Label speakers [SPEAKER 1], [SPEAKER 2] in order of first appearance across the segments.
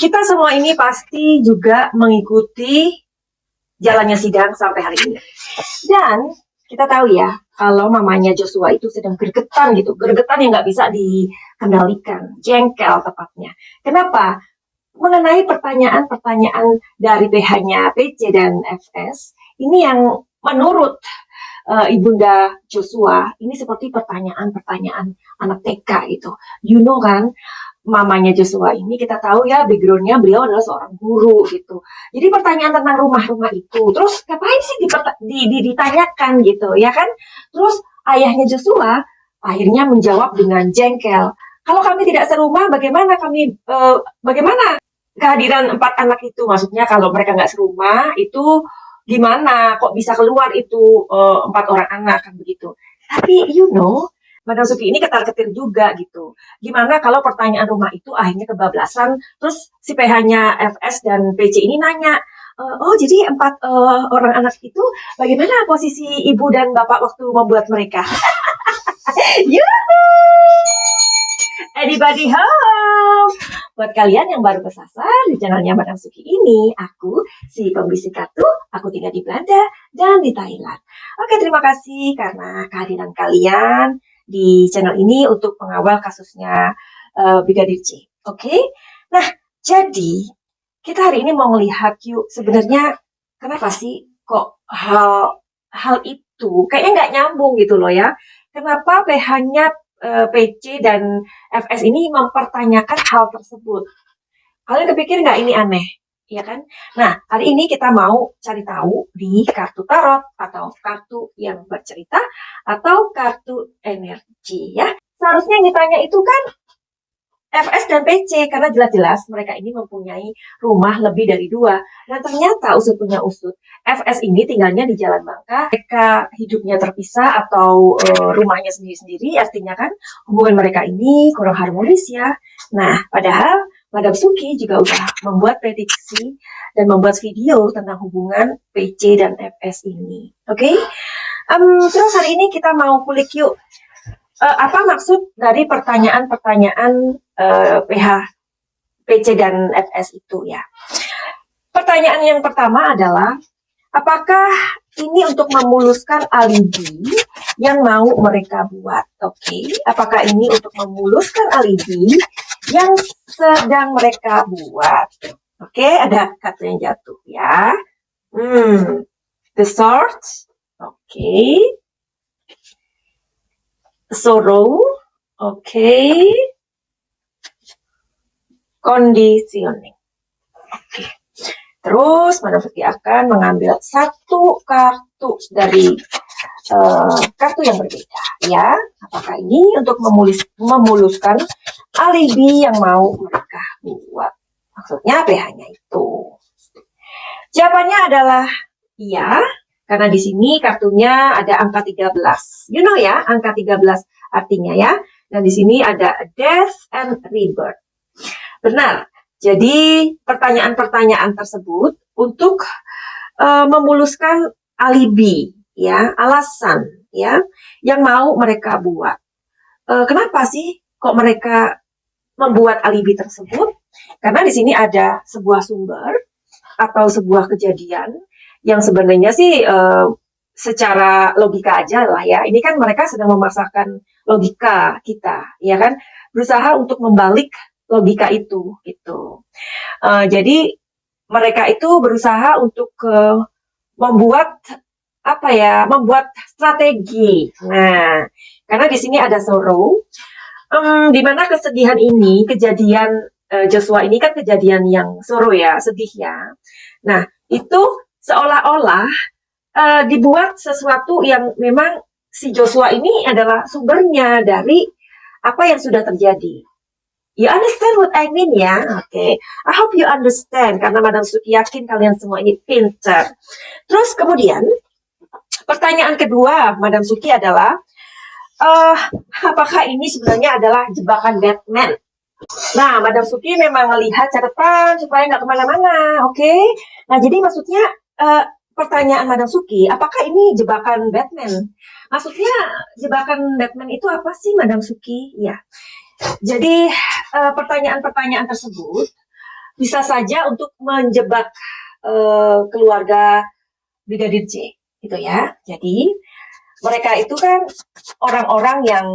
[SPEAKER 1] Kita semua ini pasti juga mengikuti jalannya sidang sampai hari ini. Dan kita tahu ya, kalau mamanya Joshua itu sedang gregetan gitu, gregetan yang nggak bisa dikendalikan, jengkel tepatnya. Kenapa? Mengenai pertanyaan-pertanyaan dari PH-nya PC dan FS, ini yang menurut Ibunda Joshua, ini seperti pertanyaan-pertanyaan anak TK gitu. You know kan, mamanya Joshua ini kita tahu ya backgroundnya beliau adalah seorang guru gitu. Jadi pertanyaan tentang rumah-rumah itu, terus ngapain sih ditanyakan gitu ya kan? Terus ayahnya Joshua akhirnya menjawab dengan jengkel. Kalau kami tidak serumah, bagaimana kehadiran 4 anak itu? Maksudnya kalau mereka nggak serumah itu gimana? Kok bisa keluar itu 4 orang anak kan begitu? Tapi Madam Suki ini ketar-ketir juga gitu. Gimana kalau pertanyaan rumah itu akhirnya kebablasan, terus si PH-nya FS dan PC ini nanya, oh jadi 4 orang anak itu bagaimana posisi ibu dan bapak waktu membuat mereka? Anybody home? Buat kalian yang baru kesasar di channelnya Madam Suki ini, aku si pembisik kartu, aku tinggal di Belanda dan di Thailand. Oke, terima kasih karena kehadiran kalian di channel ini untuk mengawal kasusnya Brigadir J. Oke? Nah, jadi kita hari ini mau melihat yuk sebenarnya kenapa sih kok hal itu kayaknya nggak nyambung gitu loh ya. Kenapa PH-nya PC dan FS ini mempertanyakan hal tersebut? Kalian kepikir nggak ini aneh? Ya kan? Nah, hari ini kita mau cari tahu di kartu tarot atau kartu yang bercerita atau kartu energi ya. Seharusnya yang ditanya itu kan FS dan PC karena jelas-jelas mereka ini mempunyai rumah lebih dari 2. Dan ternyata usut punya usut, FS ini tinggalnya di Jalan Bangka. Mereka hidupnya terpisah atau rumahnya sendiri-sendiri, artinya kan hubungan mereka ini kurang harmonis ya. Nah, padahal Madam Suki juga udah membuat prediksi dan membuat video tentang hubungan PC dan FS ini. Oke? Terus hari ini kita mau kulik yuk. Apa maksud dari pertanyaan-pertanyaan PH, PC dan FS itu ya? Pertanyaan yang pertama adalah, apakah ini untuk memuluskan alibi yang mau mereka buat? Oke, apakah ini untuk memuluskan alibi yang sedang mereka buat? Oke, ada kata yang jatuh ya. The Sword. Oke. Sorrow. Oke. Conditioning. Oke. Terus Madam Suki akan mengambil satu kartu dari kartu yang berbeda ya. Apakah ini untuk memuluskan alibi yang mau mereka buat? Maksudnya PH-nya itu. Jawabannya adalah iya, karena di sini kartunya ada angka 13. You know ya, angka 13 artinya ya. Dan di sini ada death and rebirth. Benar. Jadi pertanyaan-pertanyaan tersebut untuk memuluskan alibi ya, alasan ya yang mau mereka buat. Kenapa sih kok mereka membuat alibi tersebut? Karena di sini ada sebuah sumber atau sebuah kejadian yang sebenarnya sih secara logika aja lah ya. Ini kan mereka sedang memasakkan logika kita, ya kan? Berusaha untuk membalik logika itu, gitu. Jadi mereka itu berusaha untuk membuat membuat strategi. Nah, karena di sini ada sorrow, di mana kesedihan ini, kejadian Joshua ini kan kejadian yang sorrow ya, sedih ya. Nah, itu seolah-olah dibuat sesuatu yang memang si Joshua ini adalah sumbernya dari apa yang sudah terjadi. You understand what I mean ya? Oke. I hope you understand, karena Madam Suki yakin kalian semua ini pintar. Terus kemudian, pertanyaan kedua Madam Suki adalah, apakah ini sebenarnya adalah jebakan Batman? Nah, Madam Suki memang melihat catatan supaya nggak kemana-mana, oke? Nah, jadi maksudnya pertanyaan Madam Suki, apakah ini jebakan Batman? Maksudnya jebakan Batman itu apa sih, Madam Suki? Ya, jadi pertanyaan-pertanyaan tersebut bisa saja untuk menjebak keluarga Brigadir J, gitu ya. Jadi mereka itu kan orang-orang yang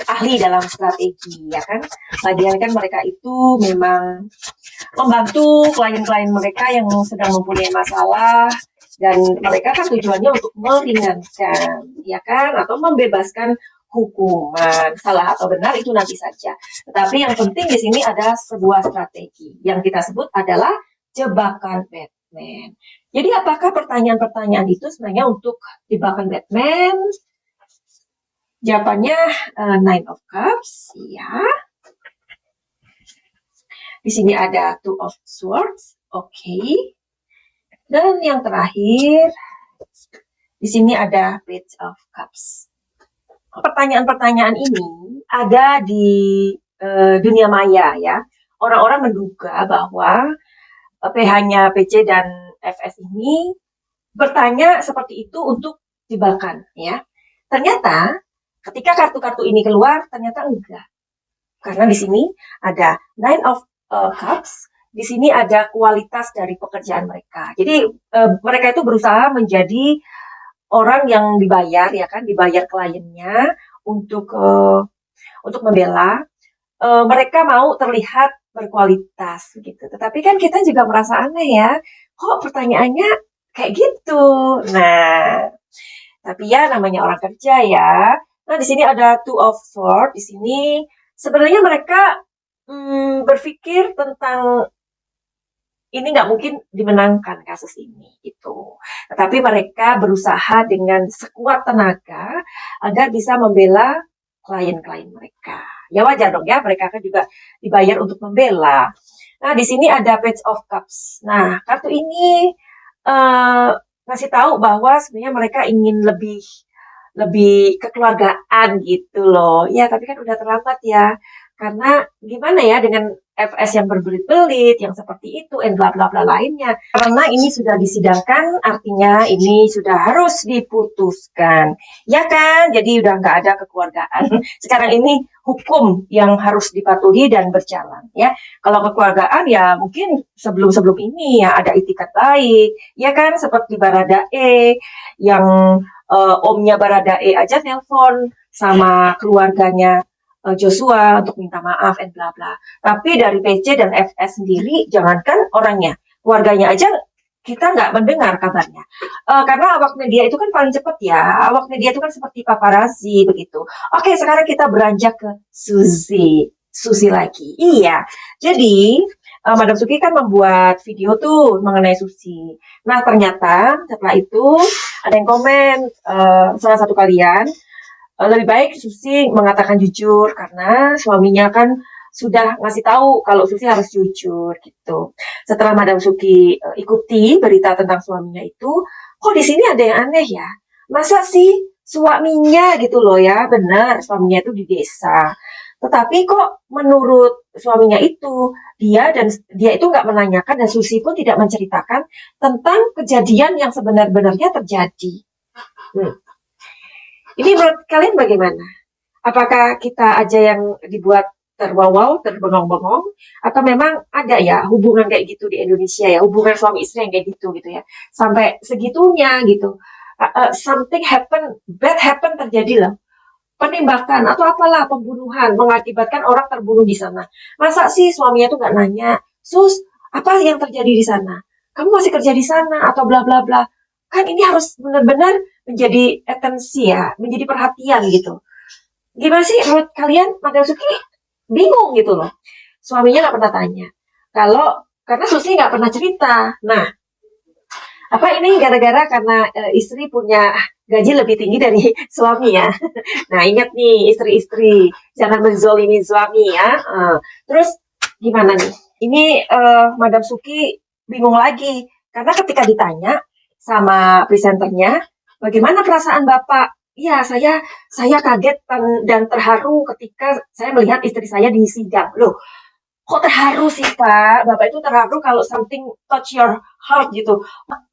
[SPEAKER 1] ahli dalam strategi, ya kan. Lagian kan mereka itu memang membantu klien-klien mereka yang sedang mempunyai masalah, dan mereka kan tujuannya untuk meringankan, ya kan, atau membebaskan hukuman. Salah atau benar itu nanti saja. Tetapi yang penting di sini ada sebuah strategi yang kita sebut adalah jebakan Batman. Jadi apakah pertanyaan-pertanyaan itu sebenarnya untuk jebakan Batman? Jawabannya Nine of Cups, ya. Di sini ada Two of Swords, oke. Dan yang terakhir, di sini ada Page of Cups. Pertanyaan-pertanyaan ini ada di dunia maya, ya. Orang-orang menduga bahwa PH-nya PC dan FS ini bertanya seperti itu untuk jebakan, ya. Ternyata ketika kartu-kartu ini keluar, ternyata enggak. Karena di sini ada Nine of Cups, di sini ada kualitas dari pekerjaan mereka. Jadi mereka itu berusaha menjadi orang yang dibayar, ya kan, dibayar kliennya untuk membela. Mereka mau terlihat berkualitas gitu. Tetapi kan kita juga merasa aneh, ya. Kok pertanyaannya kayak gitu? Nah, tapi ya namanya orang kerja, ya. Nah, di sini ada Two of Swords. Di sini sebenarnya mereka berpikir tentang ini nggak mungkin dimenangkan kasus ini gitu. Tetapi mereka berusaha dengan sekuat tenaga agar bisa membela klien-klien mereka. Ya wajar dong ya, mereka kan juga dibayar untuk membela. Nah, di sini ada Page of Cups. Nah, kartu ini ngasih tahu bahwa sebenarnya mereka ingin lebih kekeluargaan gitu loh. Ya, tapi kan udah terlambat ya. Karena gimana ya dengan FS yang berbelit-belit, yang seperti itu, and bla bla bla lainnya. Karena ini sudah disidangkan, artinya ini sudah harus diputuskan. Ya kan? Jadi udah nggak ada kekeluargaan. Sekarang ini hukum yang harus dipatuhi dan berjalan. Ya, kalau kekeluargaan ya mungkin sebelum-sebelum ini ya ada itikat baik. Ya kan? Seperti Baradae yang omnya Baradae aja nelpon sama keluarganya Joshua untuk minta maaf and bla bla. Tapi dari PC dan FS sendiri, jangankan orangnya, keluarganya aja kita nggak mendengar kabarnya. Karena awak media itu kan paling cepat ya. Awak media itu kan seperti paparazzi begitu. Oke, sekarang kita beranjak ke Suzy. Suzy lagi. Iya. Jadi Madam Suki kan membuat video tuh mengenai Suzy. Nah, ternyata setelah itu ada yang komen, salah satu kalian, lebih baik Susi mengatakan jujur karena suaminya kan sudah ngasih tahu kalau Susi harus jujur gitu. Setelah Madam Suki ikuti berita tentang suaminya itu, kok di sini ada yang aneh ya? Masa sih suaminya gitu loh ya, benar suaminya itu di desa. Tetapi kok menurut suaminya itu dia itu nggak menanyakan dan Susi pun tidak menceritakan tentang kejadian yang sebenar-benarnya terjadi. Ini menurut kalian bagaimana? Apakah kita aja yang dibuat terwawau, terbengong-bengong, atau memang ada ya hubungan kayak gitu di Indonesia ya, hubungan suami istri yang kayak gitu ya, sampai segitunya gitu. Something bad happen terjadi loh. Penembakan atau apalah pembunuhan mengakibatkan orang terbunuh di sana. Masa sih suaminya tuh nggak nanya, Sus, apa yang terjadi di sana? Kamu masih kerja di sana atau bla bla bla. Kan ini harus benar-benar menjadi atensi ya, menjadi perhatian gitu. Gimana sih menurut kalian, Madam Suki bingung gitu loh. Suaminya nggak pernah tanya. Karena Susi nggak pernah cerita. Nah, apa ini gara-gara karena istri punya gaji lebih tinggi dari suami ya. Nah, ingat nih istri-istri, jangan menzolimi suami ya. Terus gimana nih? Ini Madam Suki bingung lagi. Karena ketika ditanya sama presenternya, bagaimana perasaan Bapak? Ya, saya kaget dan terharu ketika saya melihat istri saya di sidang. Loh, kok terharu sih Pak? Bapak itu terharu kalau something touch your heart gitu.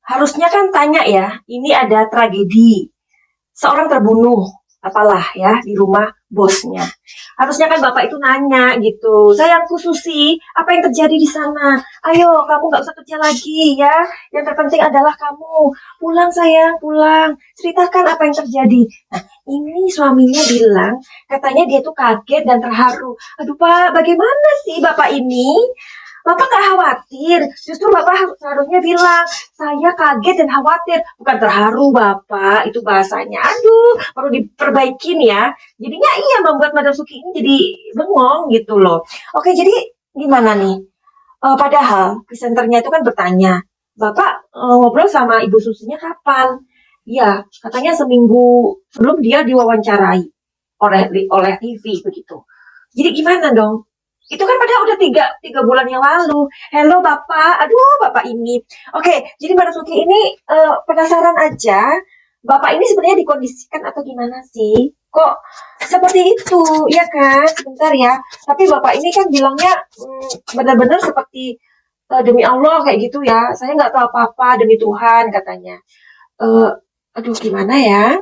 [SPEAKER 1] Harusnya kan tanya ya, ini ada tragedi. Seorang terbunuh apalah ya di rumah bosnya. Harusnya kan Bapak itu nanya gitu, sayangku Susi, apa yang terjadi di sana? Ayo, kamu nggak usah kerja lagi ya. Yang terpenting adalah kamu. Pulang sayang, pulang. Ceritakan apa yang terjadi. Nah, ini suaminya bilang, katanya dia tuh kaget dan terharu. Aduh Pak, bagaimana sih Bapak ini? Bapak gak khawatir, justru Bapak seharusnya bilang, saya kaget dan khawatir, bukan terharu Bapak, itu bahasanya. Aduh, perlu diperbaikin ya. Jadinya iya membuat Madam Suki ini jadi bengong gitu loh. Oke, jadi gimana nih? Padahal presenternya itu kan bertanya, Bapak ngobrol sama Ibu Susinya kapan? Ya, katanya seminggu sebelum dia diwawancarai oleh TV begitu. Jadi gimana dong? Itu kan padahal udah tiga bulan yang lalu. Halo Bapak, aduh Bapak ini. Oke, jadi Mbak Suki ini penasaran aja. Bapak ini sebenarnya dikondisikan atau gimana sih? Kok seperti itu, ya kan? Sebentar ya. Tapi Bapak ini kan bilangnya benar-benar seperti demi Allah kayak gitu ya. Saya nggak tahu apa-apa demi Tuhan katanya. Eh, aduh gimana ya?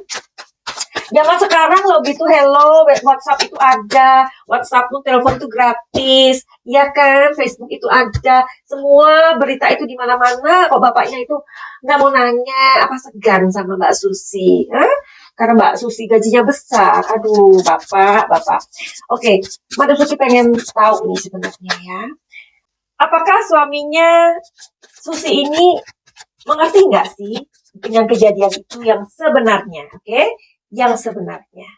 [SPEAKER 1] Zaman sekarang lo gitu hello, WhatsApp itu ada, WhatsApp tuh telepon tuh gratis, ya kan, Facebook itu ada, semua berita itu di mana-mana. Kok bapaknya itu nggak mau nanya, apa segan sama Mbak Susi? Hah? Karena Mbak Susi gajinya besar. Aduh, bapak. Oke, Mbak Susi pengen tahu nih sebenarnya ya. Apakah suaminya Susi ini mengerti nggak sih dengan kejadian itu yang sebenarnya, oke? Yang sebenarnya.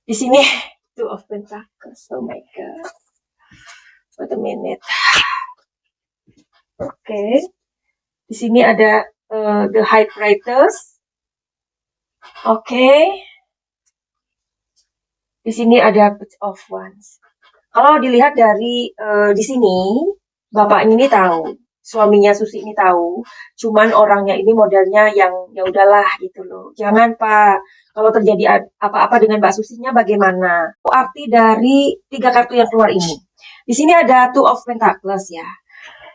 [SPEAKER 1] Di sini Two of Pentacles. Oh my God. Wait a minute. Oke. Di sini ada the High Priestess. Oke. Di sini ada Page of Wands. Kalau dilihat dari di sini, bapak ini tahu, suaminya Susi ini tahu, cuman orangnya ini modelnya yang ya udahlah gitu loh. Jangan Pak, kalau terjadi apa-apa dengan Mbak Susinya bagaimana? Arti dari 3 kartu yang keluar ini. Di sini ada Two of Pentacles ya.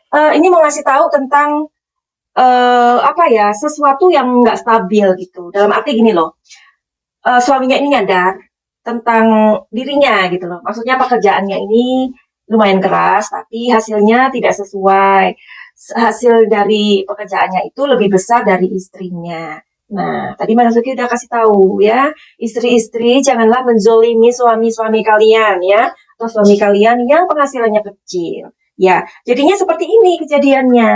[SPEAKER 1] Ini mau ngasih tahu tentang apa ya, sesuatu yang nggak stabil gitu. Dalam arti gini loh, suaminya ini nyadar tentang dirinya gitu loh. Maksudnya pekerjaannya ini lumayan keras, tapi hasilnya tidak sesuai. Hasil dari pekerjaannya itu lebih besar dari istrinya. Nah, tadi Mbak Nasuki udah kasih tahu ya, istri-istri janganlah menzolimi suami-suami kalian ya, atau suami kalian yang penghasilannya kecil. Ya, jadinya seperti ini kejadiannya.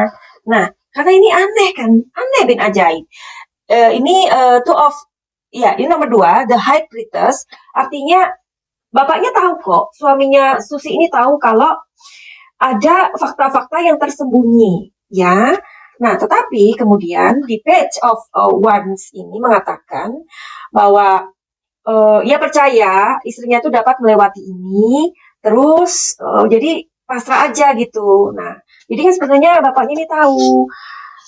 [SPEAKER 1] Nah, karena ini aneh kan, aneh bin ajaib. Ini two of Ya, ini nomor 2, the high priestess, artinya bapaknya tahu kok, suaminya Susi ini tahu kalau ada fakta-fakta yang tersembunyi, ya. Nah, tetapi kemudian di page of wands ini mengatakan bahwa ia percaya istrinya itu dapat melewati ini, terus jadi pasrah aja gitu. Nah, jadi kan sebenarnya bapaknya ini tahu,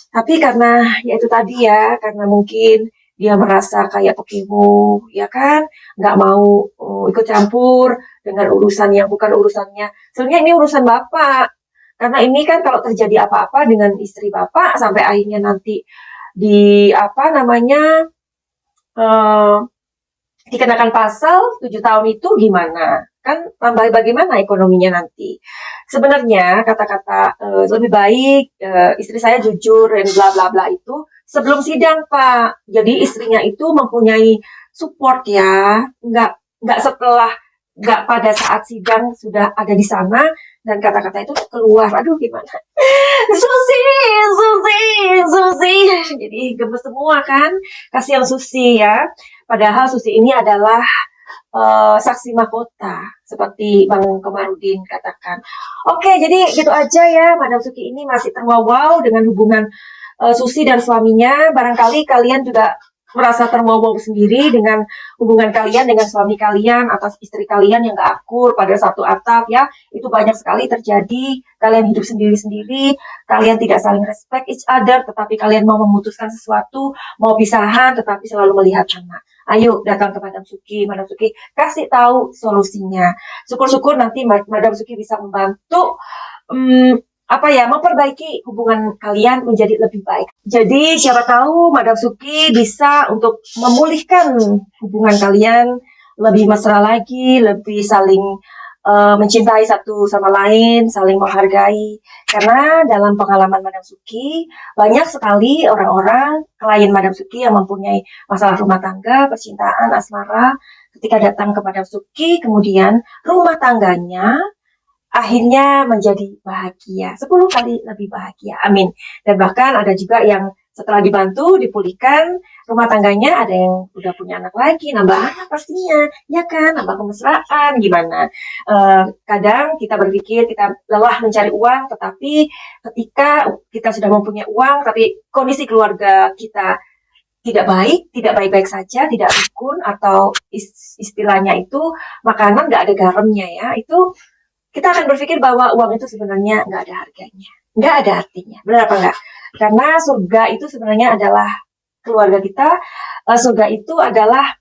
[SPEAKER 1] tapi karena ya itu tadi ya, karena mungkin dia merasa kayak pekimu, ya kan, nggak mau ikut campur dengan urusan yang bukan urusannya. Sebenarnya ini urusan bapak, karena ini kan kalau terjadi apa-apa dengan istri bapak sampai akhirnya nanti di apa namanya eh, dikenakan pasal 7 tahun itu gimana? Kan tambah bagaimana ekonominya nanti. Sebenarnya kata-kata lebih baik istri saya jujur dan bla bla bla itu sebelum sidang Pak. Jadi istrinya itu mempunyai support ya, nggak setelah nggak pada saat sidang sudah ada di sana dan kata-kata itu keluar. Aduh gimana? Susi, Susi, Susi. Jadi gemes semua kan. Kasihan Susi ya. Padahal Susi ini adalah saksi mahkota, seperti Bang Komarudin katakan. Oke, jadi gitu aja ya. Madam Suki ini masih terwow dengan hubungan Susi dan suaminya. Barangkali kalian juga merasa terwow sendiri dengan hubungan kalian dengan suami kalian atau istri kalian yang gak akur pada satu atap ya. Itu banyak sekali terjadi. Kalian hidup sendiri-sendiri, kalian tidak saling respect each other, tetapi kalian mau memutuskan sesuatu, mau pisahan, tetapi selalu melihat anak. Ayo datang ke Madam Suki kasih tahu solusinya. Syukur-syukur nanti Madam Suki bisa membantu memperbaiki hubungan kalian menjadi lebih baik. Jadi siapa tahu Madam Suki bisa untuk memulihkan hubungan kalian lebih mesra lagi, lebih saling mencintai satu sama lain, saling menghargai. Karena dalam pengalaman Madam Suki, banyak sekali orang-orang klien Madam Suki yang mempunyai masalah rumah tangga, percintaan, asmara. Ketika datang ke Madam Suki, kemudian rumah tangganya akhirnya menjadi bahagia, 10 kali lebih bahagia. Amin. Dan bahkan ada juga yang setelah dibantu, dipulihkan rumah tangganya, ada yang udah punya anak lagi, nambah anak pastinya, ya kan, nambah kemesraan, gimana. Kadang kita berpikir kita lelah mencari uang, tetapi ketika kita sudah mempunyai uang, tapi kondisi keluarga kita tidak baik, tidak baik-baik saja, tidak rukun, atau istilahnya itu makanan nggak ada garamnya ya, itu kita akan berpikir bahwa uang itu sebenarnya nggak ada harganya, nggak ada artinya. Benar apa enggak? Karena surga itu sebenarnya adalah keluarga kita, surga itu adalah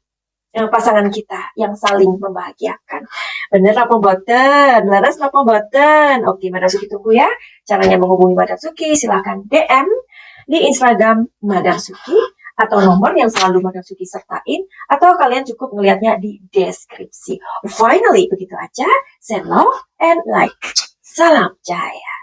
[SPEAKER 1] pasangan kita yang saling membahagiakan. Bener apa boten? Laras apa boten? Oke, Madam Suki tunggu ya. Caranya menghubungi Madam Suki, silahkan DM di Instagram Madam Suki atau nomor yang selalu Madam Suki sertain, atau kalian cukup melihatnya di deskripsi. Finally, begitu aja. Send love and like. Salam Jaya.